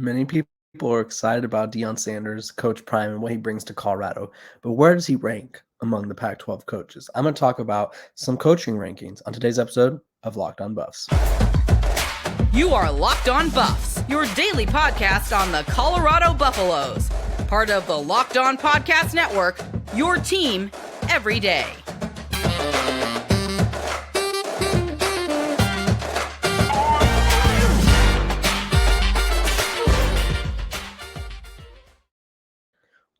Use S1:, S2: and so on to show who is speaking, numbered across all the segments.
S1: Many people are excited about Deion Sanders, Coach Prime, and what he brings to Colorado. But where does he rank among the Pac-12 coaches? I'm going to talk about some coaching rankings on today's episode of Locked On Buffs.
S2: You are Locked On Buffs, your daily podcast on the Colorado Buffaloes. Part of the Locked On Podcast Network, your team every day.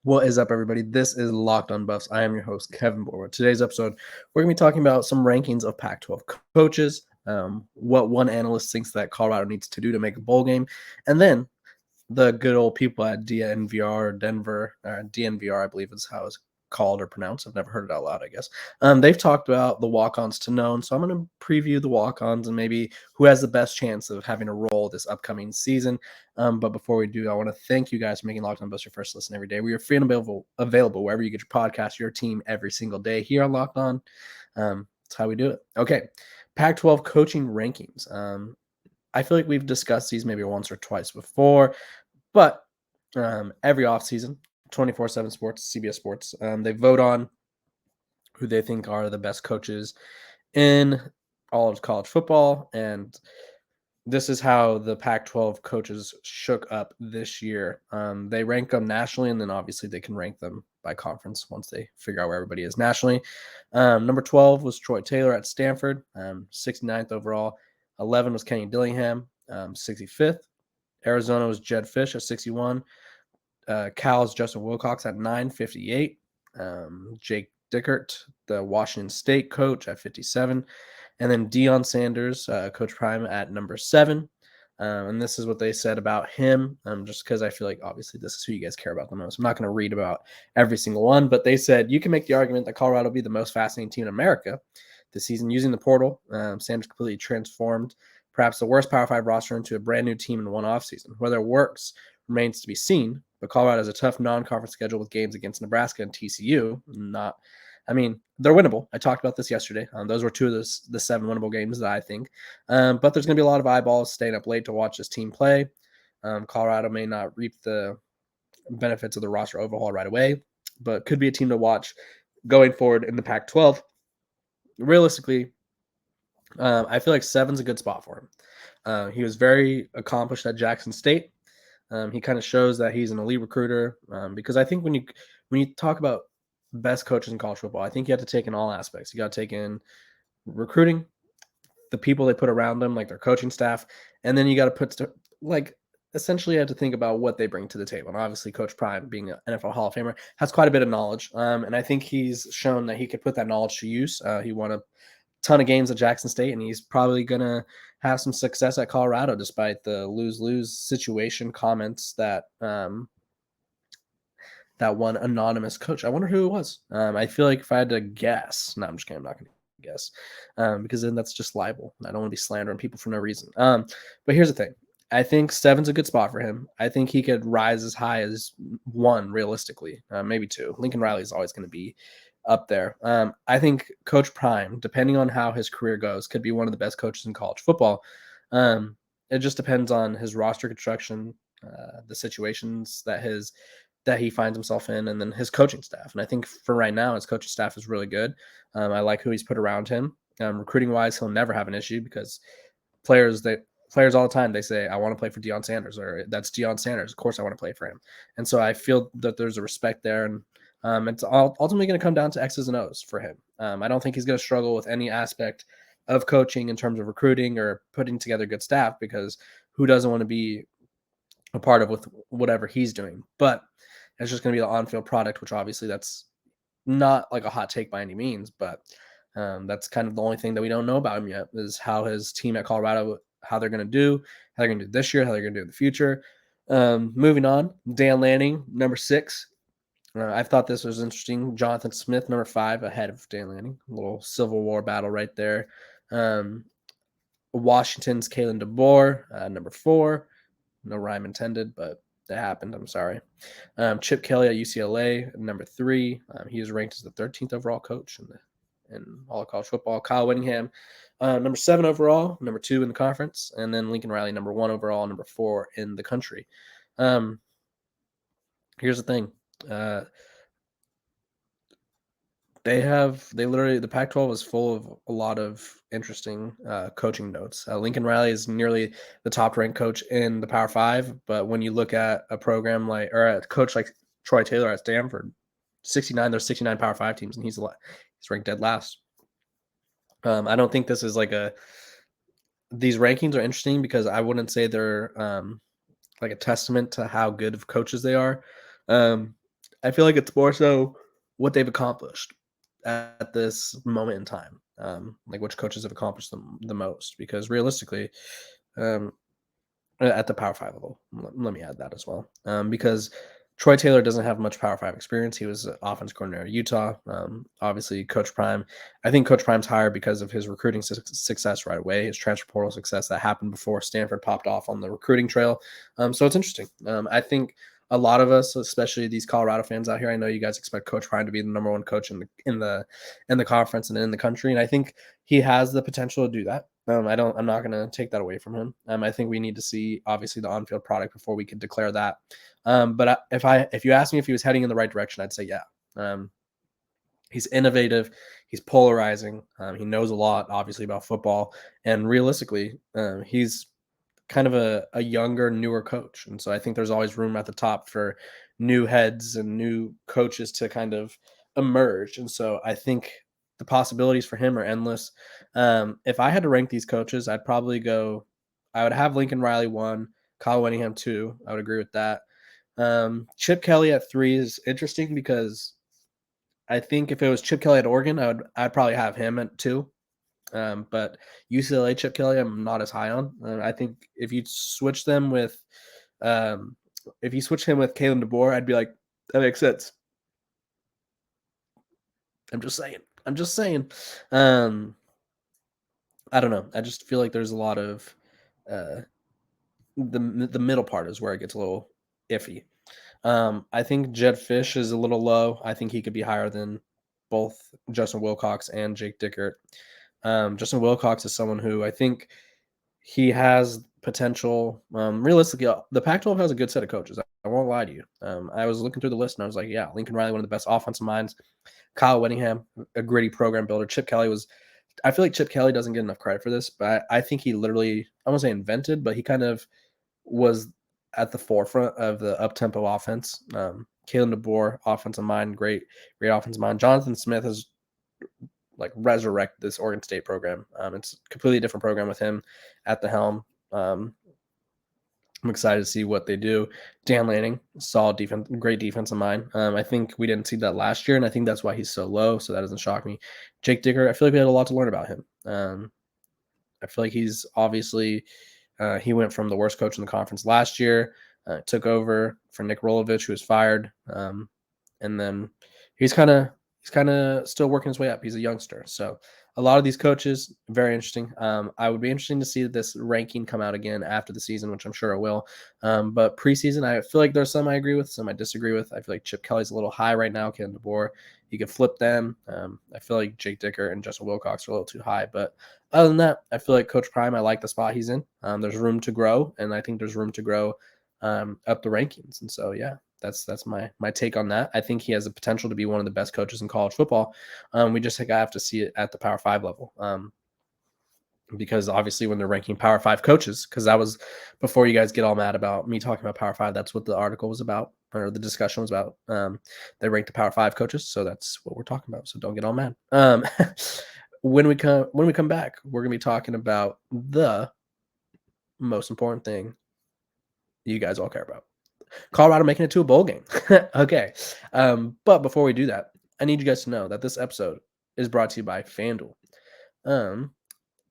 S1: What is up, everybody? This is Locked On Buffs. I am your host, Kevin Borwood. Today's episode, we're going to be talking about some rankings of Pac-12 coaches, what one analyst thinks that Colorado needs to do to make a bowl game, and then the good old people at DNVR, DNVR, I believe is how it's called or pronounced. I've never heard it out loud, I guess. They've talked about the walk-ons to known, so I'm going to preview the walk-ons and maybe who has the best chance of having a role this upcoming season. But before we do, I want to thank you guys for making Locked On Buffs your first listen every day. We are free and available wherever you get your podcast, your team every single day here on Locked On. That's how we do it. Okay, Pac-12 coaching rankings. I feel like we've discussed these maybe once or twice before, but every offseason, 24/7 Sports, CBS Sports, they vote on who they think are the best coaches in all of college football, and this is how the Pac-12 coaches shook up this year. They rank them nationally, and then obviously they can rank them by conference once they figure out where everybody is nationally. Number 12 was Troy Taylor at Stanford, 69th overall. 11 was Kenny Dillingham, 65th. Arizona was Jed Fish at 61. Cal's Justin Wilcox at 958. Jake Dickert, the Washington State coach, at 57. And then Deion Sanders, Coach Prime, at number 7. And this is what they said about him, just because I feel like obviously this is who you guys care about the most. I'm not going to read about every single one, but they said you can make the argument that Colorado will be the most fascinating team in America this season using the portal. Sanders completely transformed perhaps the worst Power 5 roster into a brand new team in one offseason. Whether it works remains to be seen, but Colorado has a tough non-conference schedule with games against Nebraska and TCU. They're winnable. I talked about this yesterday. Those were two of the 7 winnable games that I think. But there's going to be a lot of eyeballs staying up late to watch this team play. Colorado may not reap the benefits of the roster overhaul right away, but could be a team to watch going forward in the Pac-12. Realistically, I feel like 7's a good spot for him. He was very accomplished at Jackson State. He kind of shows that he's an elite recruiter, because I think when you talk about best coaches in college football, I think you have to take in all aspects. You got to take in recruiting, the people they put around them, like their coaching staff, and then you got to essentially you have to think about what they bring to the table. And obviously Coach Prime, being an NFL Hall of Famer, has quite a bit of knowledge, and I think he's shown that he could put that knowledge to use. He won a ton of games at Jackson State, and he's probably going to have some success at Colorado despite the lose-lose situation comments that that one anonymous coach. I wonder who it was. I feel like if I had to guess, no, I'm just kidding. I'm not going to guess, because then that's just libel. I don't want to be slandering people for no reason. But here's the thing. I think 7's a good spot for him. I think he could rise as high as 1 realistically, maybe 2. Lincoln Riley is always going to be up there. I think Coach Prime, depending on how his career goes, could be one of the best coaches in college football. It just depends on his roster construction, the situations that he finds himself in, and then his coaching staff. And I think for right now, his coaching staff is really good. I like who he's put around him. Recruiting wise, he'll never have an issue because players all the time, they say, I want to play for Deion Sanders, or that's Deion Sanders. Of course I want to play for him. And so I feel that there's a respect there, and it's ultimately going to come down to X's and O's for him. I don't think he's going to struggle with any aspect of coaching in terms of recruiting or putting together good staff, because who doesn't want to be a part of with whatever he's doing? But it's just going to be the on-field product, which obviously that's not like a hot take by any means, but that's kind of the only thing that we don't know about him yet, is how his team at Colorado, how they're going to do, how they're going to do this year, how they're going to do in the future. Moving on, Dan Lanning, number 6. I thought this was interesting. Jonathan Smith, number 5, ahead of Dan Lanning. A little Civil War battle right there. Washington's Kalen DeBoer, number 4. No rhyme intended, but that happened. I'm sorry. Chip Kelly at UCLA, number 3. He is ranked as the 13th overall coach in all of college football. Kyle Whittingham, Number 7 overall, number 2 in the conference, and then Lincoln Riley, number 1 overall, number 4 in the country. Here's the thing. The Pac-12 is full of a lot of interesting coaching notes. Lincoln Riley is nearly the top ranked coach in the Power Five, but when you look at a coach like Troy Taylor at Stanford, 69, there's 69 Power Five teams, and he's ranked dead last. I don't think this is these rankings are interesting because I wouldn't say they're like a testament to how good of coaches they are. I feel like it's more so what they've accomplished at this moment in time, like which coaches have accomplished the most. Because realistically, at the Power Five level, let me add that as well. Because Troy Taylor doesn't have much Power Five experience. He was offense coordinator at Utah. Obviously, Coach Prime. I think Coach Prime's hired because of his recruiting success right away, his transfer portal success that happened before Stanford popped off on the recruiting trail. So it's interesting. I think a lot of us, especially these Colorado fans out here, I know you guys expect Coach Prime to be the number one coach in the conference and in the country, and I think he has the potential to do that. I'm not going to take that away from him. I think we need to see obviously the on-field product before we can declare that. But if you ask me if he was heading in the right direction, I'd say yeah. He's innovative. He's polarizing. He knows a lot, obviously, about football, and realistically, he's kind of a younger, newer coach. And so I think there's always room at the top for new heads and new coaches to kind of emerge. And so I think the possibilities for him are endless. If I had to rank these coaches, I would have Lincoln Riley 1, Kyle Whittingham 2. I would agree with that. Chip Kelly at 3 is interesting because I think if it was Chip Kelly at Oregon, I'd probably have him at 2. But UCLA Chip Kelly, I'm not as high on. I think if you switch him with Kalen DeBoer, I'd be like, that makes sense. I'm just saying. I don't know. I just feel like there's a lot of the middle part is where it gets a little iffy. I think Jed Fish is a little low. I think he could be higher than both Justin Wilcox and Jake Dickert. Justin Wilcox is someone who I think he has potential. Realistically, the Pac-12 has a good set of coaches. I won't lie to you. I was looking through the list and I was like, yeah, Lincoln Riley, one of the best offensive minds. Kyle Whittingham, a gritty program builder. Chip Kelly I feel like Chip Kelly doesn't get enough credit for this, but I think he literally, I won't say invented, but he kind of was at the forefront of the up-tempo offense. Kalen DeBoer, offensive mind, great offensive mind. Jonathan Smith has resurrected this Oregon State program. It's a completely different program with him at the helm. I'm excited to see what they do. Dan Lanning, solid defense, great defensive mind. I think we didn't see that last year, and I think that's why he's so low, so that doesn't shock me. Jake Dickert, I feel like we had a lot to learn about him. I feel like he's obviously he went from the worst coach in the conference last year, took over for Nick Rolovich, who was fired, and then he's kind of still working his way up. He's a youngster, so a lot of these coaches, very interesting. I would be interesting to see this ranking come out again after the season, which I'm sure it will. But preseason, I feel like there's some I agree with, some I disagree with. I feel like Chip Kelly's a little high right now. Ken DeBoer, you could flip them. I feel like Jake Dickert and Justin Wilcox are a little too high. But other than that, I feel like Coach Prime, I like the spot he's in. There's room to grow, and I think there's room to grow up the rankings. And so, yeah. That's my take on that. I think he has the potential to be one of the best coaches in college football. We just have to see it at the Power 5 level. Because obviously when they're ranking Power 5 coaches, because that was before you guys get all mad about me talking about Power 5, that's what the article was about, or the discussion was about. They ranked the Power 5 coaches, so that's what we're talking about. So don't get all mad. When we come back, we're gonna be talking about the most important thing you guys all care about. Colorado making it to a bowl game. Okay. But before we do that, I need you guys to know that this episode is brought to you by FanDuel.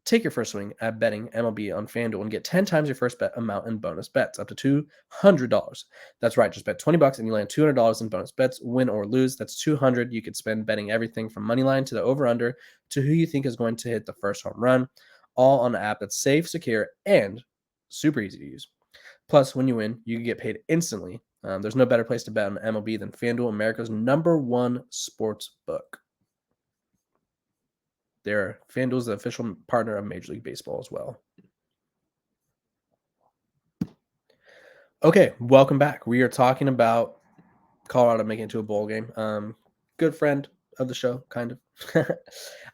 S1: Take your first swing at betting MLB on FanDuel and get 10 times your first bet amount in bonus bets, up to $200. That's right. Just bet $20 and you land $200 in bonus bets, win or lose. That's $200 you could spend betting everything from money line to the over-under to who you think is going to hit the first home run, all on an app that's safe, secure, and super easy to use. Plus, when you win, you can get paid instantly. There's no better place to bet on MLB than FanDuel, America's #1 sports book. FanDuel's the official partner of Major League Baseball as well. Okay, welcome back. We are talking about Colorado making it to a bowl game. Good friend of the show, kind of.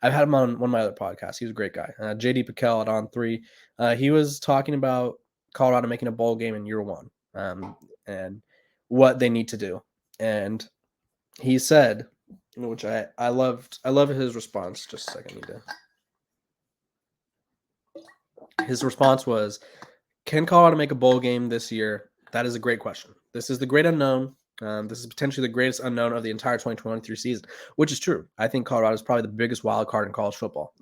S1: I've had him on one of my other podcasts. He's a great guy. JD Pickell at On3. He was talking about Colorado making a bowl game in year one, and what they need to do. And he said, which I loved. I love his response. Just a second, His response was, "Can Colorado make a bowl game this year? That is a great question. This is the great unknown. This is potentially the greatest unknown of the entire 2023 season," which is true. I think Colorado is probably the biggest wild card in college football.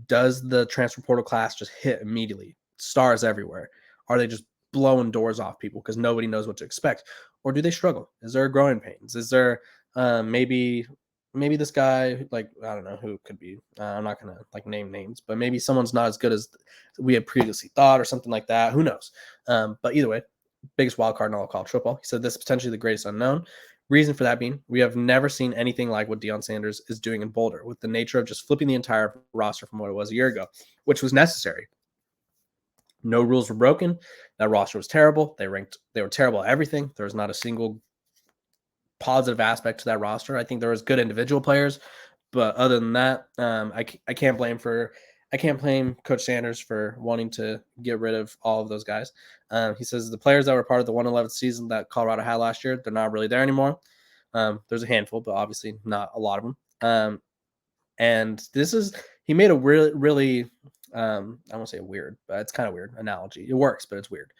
S1: Does the transfer portal class just hit immediately? Stars everywhere. Are they just blowing doors off people because nobody knows what to expect? Or do they struggle? Is there growing pains? Is there maybe this guy, like, I don't know who it could be. I'm not going to like name names, but maybe someone's not as good as we had previously thought or something like that. Who knows? But either way, biggest wild card in all of college football. He said this is potentially the greatest unknown. Reason for that being, we have never seen anything like what Deion Sanders is doing in Boulder, with the nature of just flipping the entire roster from what it was a year ago, which was necessary. No rules were broken. That roster was terrible. They were terrible at everything. There was not a single positive aspect to that roster. I think there was good individual players, but other than that, I can't blame Coach Sanders for wanting to get rid of all of those guys. He says the players that were part of the 111th season that Colorado had last year, they're not really there anymore. There's a handful, but obviously not a lot of them. And he made a really I won't say weird, but it's kind of weird analogy. It works, but it's weird.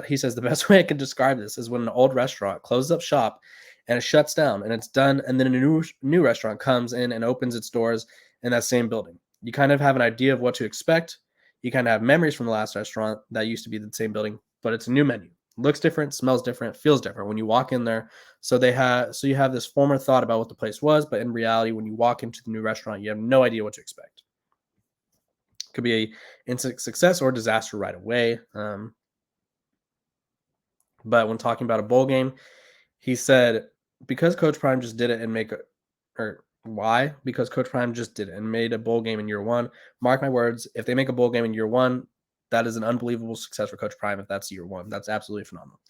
S1: He says the best way I can describe this is when an old restaurant closes up shop and it shuts down and it's done, and then a new restaurant comes in and opens its doors in that same building. You kind of have an idea of what to expect. You kind of have memories from the last restaurant that used to be the same building, but it's a new menu. Looks different, smells different, feels different when you walk in there. So you have this former thought about what the place was, but in reality, when you walk into the new restaurant, you have no idea what to expect. Could be a instant success or disaster right away. But when talking about a bowl game, he said, because Coach Prime just did it and because Coach Prime just did it and made a bowl game in year one. Mark my words, if they make a bowl game in year one, that is an unbelievable success for Coach Prime. If that's year one, that's absolutely phenomenal.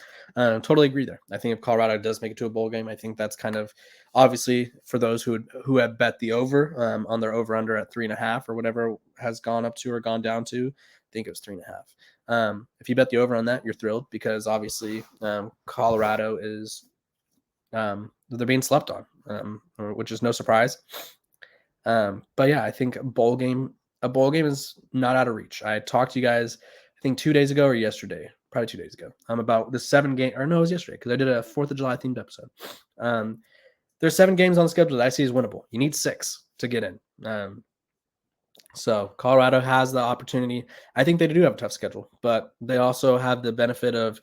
S1: Totally agree there. I think if Colorado does make it to a bowl game, I think that's kind of obviously for those who have bet the over on their over under at 3.5 or whatever has gone up to or gone down to. I think it was 3.5. If you bet the over on that, you're thrilled because obviously Colorado is they're being slept on, which is no surprise. But yeah, I think a bowl game is not out of reach. I talked to you guys, I think 2 days ago or yesterday, probably 2 days ago, about the 7 game, or no, it was yesterday because I did a 4th of July themed episode. There's 7 games on the schedule that I see is winnable. You need 6 to get in. So Colorado has the opportunity. I think they do have a tough schedule, but they also have the benefit of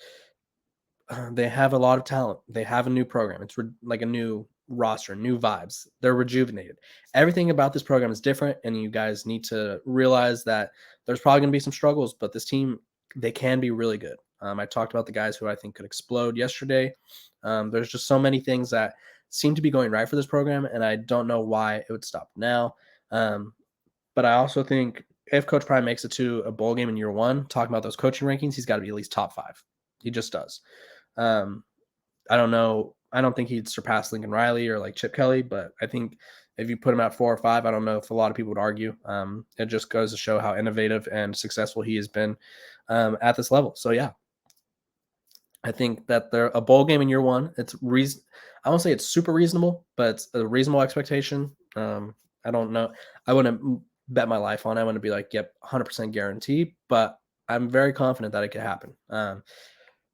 S1: they have a lot of talent. They have a new program. It's like a new roster, new vibes. They're rejuvenated. Everything about this program is different, and you guys need to realize that there's probably going to be some struggles, but this team, they can be really good. I talked about the guys who I think could explode yesterday. There's just so many things that seem to be going right for this program, and I don't know why it would stop now. But I also think if Coach Prime makes it to a bowl game in year one, talking about those coaching rankings, he's got to be at least top 5. He just does. I don't know. I don't think he'd surpass Lincoln Riley or like Chip Kelly, but I think if you put him at 4 or 5, I don't know if a lot of people would argue. It just goes to show how innovative and successful he has been at this level. So yeah, I think that they're a bowl game in year one. It's I won't say it's super reasonable, but it's a reasonable expectation. I don't know. I wouldn't bet my life on it. I wouldn't be like, yep, 100% guarantee, but I'm very confident that it could happen.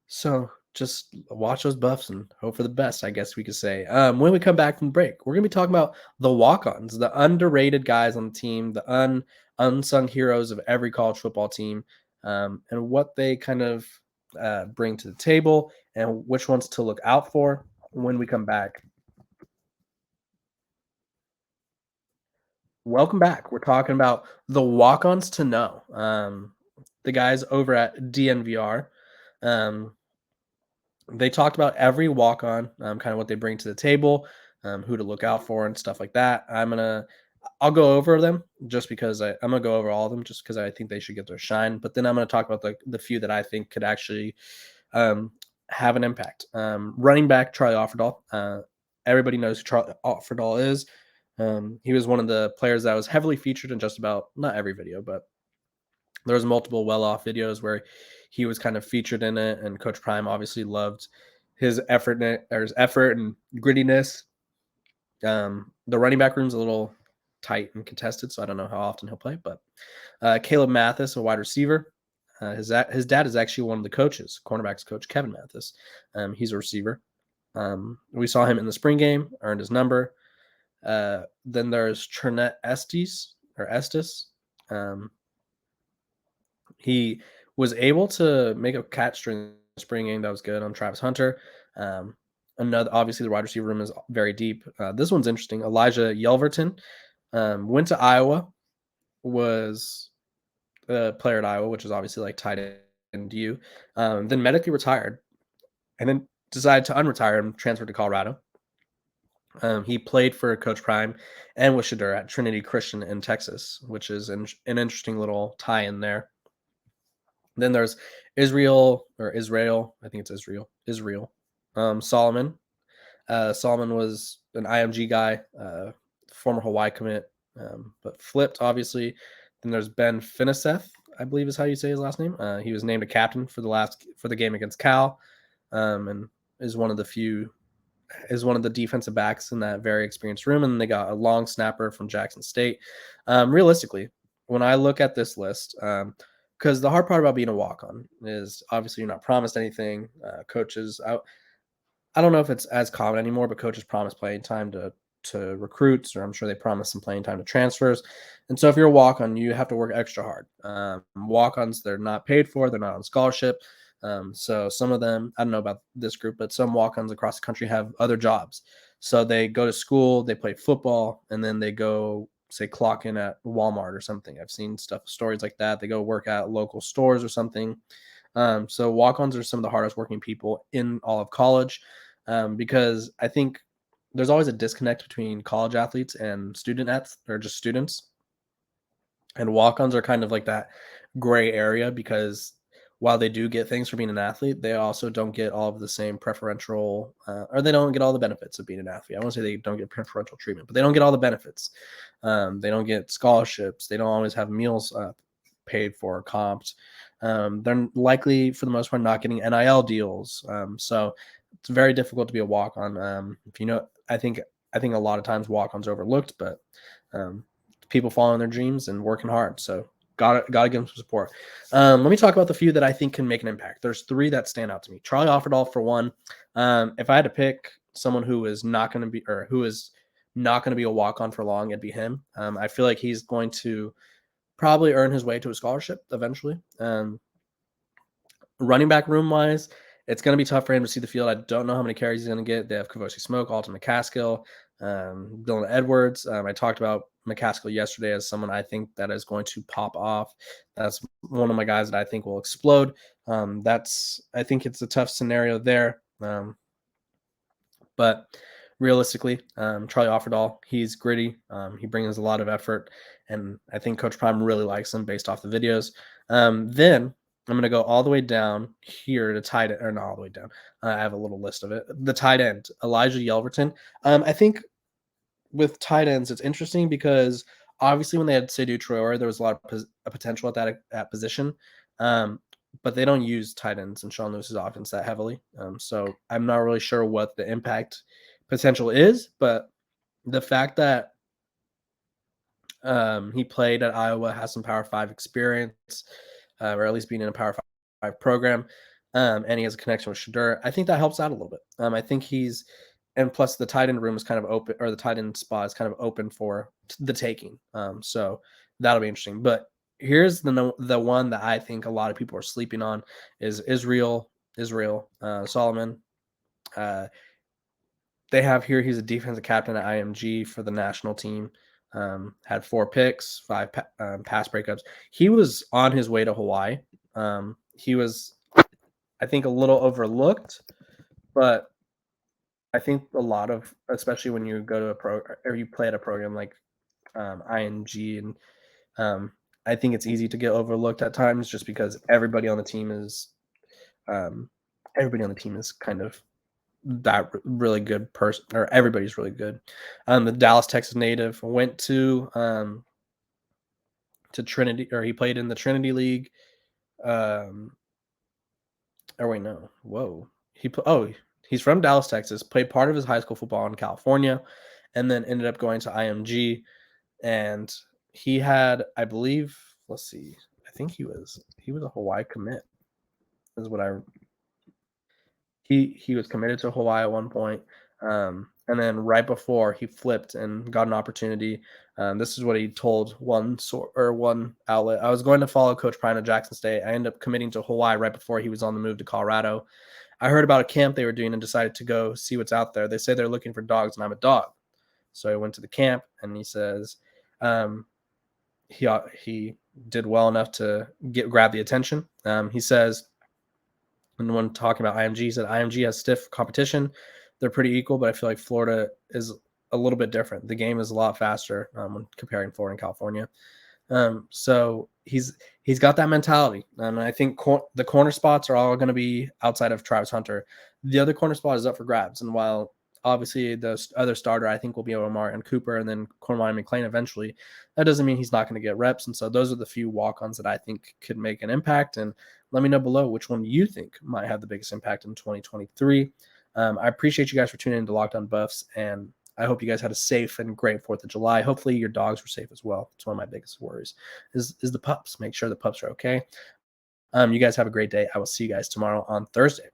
S1: So just watch those buffs and hope for the best, I guess we could say. When we come back from break, we're going to be talking about the walk-ons, the underrated guys on the team, the unsung heroes of every college football team, and what they kind of bring to the table and which ones to look out for when we come back. Welcome back. We're talking about the walk-ons to know. The guys over at DNVR. They talked about every walk-on, kind of what they bring to the table, who to look out for and stuff like that. I'll go over them just because I'm gonna go over all of them just because I think they should get their shine. But then I'm gonna talk about the few that I think could actually um, have an impact. Running back Charlie Offerdahl. Everybody knows who Charlie Offerdahl is. He was one of the players that was heavily featured in just about not every video, but there was multiple well-off videos where he was kind of featured in it, and Coach Prime obviously loved his effort and grittiness. The running back room's a little tight and contested, so I don't know how often he'll play. But Caleb Mathis, a wide receiver, his dad is actually one of the coaches, cornerbacks coach Kevin Mathis. He's a receiver. We saw him in the spring game, earned his number. Then there's Chernette Estes. He was able to make a catch during the spring game that was good on Travis Hunter. Obviously, the wide receiver room is very deep. This one's interesting. Elijah Yelverton went to Iowa, was a player at Iowa, which is obviously like tight end U. Then medically retired, and then decided to unretire and transferred to Colorado. He played for Coach Prime and with Shedeur at Trinity Christian in Texas, which is an interesting little tie-in there. Then there's Israel, I think it's Israel. Solomon. Solomon was an IMG guy, former Hawaii commit, but flipped, obviously. Then there's Ben Finiseth, I believe is how you say his last name. He was named a captain for the game against Cal, and is one of the defensive backs in that very experienced room. And they got a long snapper from Jackson State. Realistically, when I look at this list, because the hard part about being a walk-on is obviously you're not promised anything. Coaches, I don't know if it's as common anymore, but coaches promise playing time to recruits, or I'm sure they promise some playing time to transfers. And so if you're a walk-on, you have to work extra hard. Walk-ons, they're not paid for, they're not on scholarship. So some of them, I don't know about this group, but some walk-ons across the country have other jobs. So they go to school, they play football, and then they go, say, clock in at Walmart or something. I've seen stories like that. They go work at local stores or something. So walk-ons are some of the hardest working people in all of college, because I think there's always a disconnect between college athletes and just students. And walk-ons are kind of like that gray area, because while they do get things for being an athlete, they also don't get all of the same preferential, or they don't get all the benefits of being an athlete. I won't say they don't get preferential treatment, but they don't get all the benefits. They don't get scholarships. They don't always have meals paid for, comped. They're likely, for the most part, not getting NIL deals. So it's very difficult to be a walk-on. I think a lot of times walk-ons overlooked, but people following their dreams and working hard. So gotta give them some support. Let me talk about the few that I think can make an impact. There's 3 that stand out to me. Charlie Offerdahl, for one. If I had to pick someone who is not going to be a walk-on for long, it'd be him. I feel like he's going to probably earn his way to a scholarship eventually. Running back room wise, it's going to be tough for him to see the field. I don't know how many carries he's going to get. They have Kavosi Smoke, Alton McCaskill, Dylan Edwards. I talked about McCaskill yesterday as someone I think that is going to pop off. That's one of my guys that I think will explode. I think it's a tough scenario there. But realistically, Charlie Offerdahl, he's gritty. He brings a lot of effort, and I think Coach Prime really likes him based off the videos. Then I'm going to go all the way down here to tight end, or not all the way down. I have a little list of it. The tight end, Elijah Yelverton. I think with tight ends, it's interesting because obviously when they had Seydou Traore, there was a lot of potential at that position. But they don't use tight ends in Sean Lewis's offense that heavily. So I'm not really sure what the impact potential is, but the fact that he played at Iowa, has some Power 5 experience, or at least being in a Power 5 program, and he has a connection with Shedeur, I think that helps out a little bit. I think and plus the tight end room is kind of open, or the tight end spot is kind of open for the taking. So that'll be interesting. But here's the one that I think a lot of people are sleeping on is Israel Solomon. They have here, he's a defensive captain at IMG for the national team. Had 4 picks, 5 pass breakups. He was on his way to Hawaii. He was, I think, a little overlooked, but I think a lot of, especially when you go to or you play at a program like ING, and I think it's easy to get overlooked at times just because everybody on the team is kind of that really good person, or everybody's really good. The Dallas, Texas native went to Trinity, or he played in the Trinity League. Or wait, no, whoa, he's from Dallas, Texas. Played part of his high school football in California, and then ended up going to IMG. And he had, I believe, let's see, I think he was a Hawaii commit. Is what I he was committed to Hawaii at one point, and then right before he flipped and got an opportunity. This is what he told one outlet: "I was going to follow Coach Prime to Jackson State. I ended up committing to Hawaii right before he was on the move to Colorado. I heard about a camp they were doing and decided to go see what's out there. They say they're looking for dogs, and I'm a dog. So I went to the camp, and he says he did well enough to grab the attention. He says." And when talking about IMG, he said IMG has stiff competition. They're pretty equal, but I feel like Florida is a little bit different. The game is a lot faster when comparing Florida and California. So he's got that mentality. And I think the corner spots are all going to be outside of Travis Hunter. The other corner spot is up for grabs. And while obviously the other starter I think will be Omar and Cooper and then Cornelius McClain eventually, that doesn't mean he's not going to get reps. And so those are the few walk-ons that I think could make an impact. And let me know below which one you think might have the biggest impact in 2023. I appreciate you guys for tuning in to Locked On Buffs, and I hope you guys had a safe and great 4th of July. Hopefully your dogs were safe as well. It's one of my biggest worries is the pups. Make sure the pups are okay. You guys have a great day. I will see you guys tomorrow on Thursday.